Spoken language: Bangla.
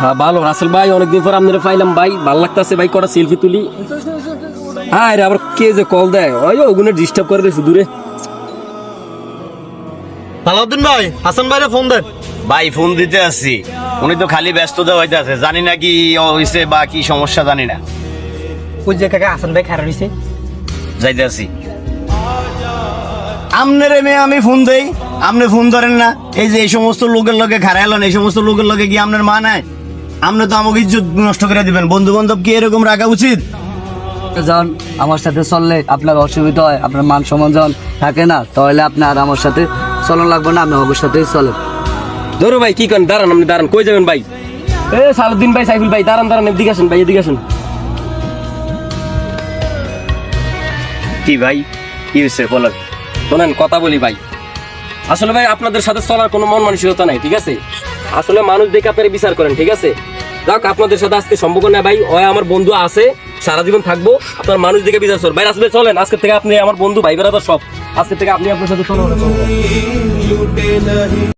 হ্যাঁ ভালো রাসেল ভাই, অনেকদিন পর আপনারা পাইলাম ভাই, ভালো লাগতেছে ভাই, কটা সেলফি তুলি। হ্যাঁ রে, আবার কে যে কল দেয় ওই ওগুলো ডিস্টার্ব করে শুধু রে। সালাউদ্দিন ভাই, হাসান ভাইরে ফোন দেন। ভাই ফোন দিতে আসছি, উনি তো খালি ব্যস্ততা হইতে আছে, জানি না কি হইছে বা কি সমস্যা জানি না। ওই যে কাকা হাসান ভাই খারাপ হইছে। যাইতে আসি। আমনের মেয়ে আমি ফোন দেই, আপনি ফোন ধরেন না। এই যে এই সমস্ত লোকের লগে খারাইলেন, এই সমস্ত লোকের লগে কি আপনার মা নাই? আপনি তো আমাকে ইজ্জত নষ্ট করে দিবেন। বন্ধু বান্ধব কি এরকম রাখা উচিত? যখন আমার সাথে চললে আপনার অসুবিধা হয়, আপনার মান সম্মান যখন থাকে না, তাহলে আপনি আর আমার সাথে চলন লাগবে না, আপনি আমার সাথেই চলেন। ধরো ভাই কি করেন, দাঁড়ান আপনি দাঁড়ান, কই যাবেন ভাই? এ সালাউদ্দিন ভাই, সাইফুল ভাই, দাঁড়ান দাঁড়ান, এদিকে আসেন ভাই, এদিকে আসেন। কি ভাই, কি হয়েছে বলেন? শোনেন কথা বলি ভাই, আসলে ভাই আপনাদের সাথে চলার কোনো মন মানসিকতা নাই, ঠিক আছে? আসলে মানুষ দেখে আপনারা বিচার করেন, ঠিক আছে? যাক, আপনাদের সাথে আজকে সম্পর্ক না ভাই, ওই আমার বন্ধু আছে, সারা জীবন থাকবো। আপনার মানুষ দেখে বিচার করেন ভাই। আসলে চলেন, আজকে থেকে আপনি আমার বন্ধু, ভাই বেড়াদার সব, আজকে থেকে আপনি আপনার সাথে চলেন।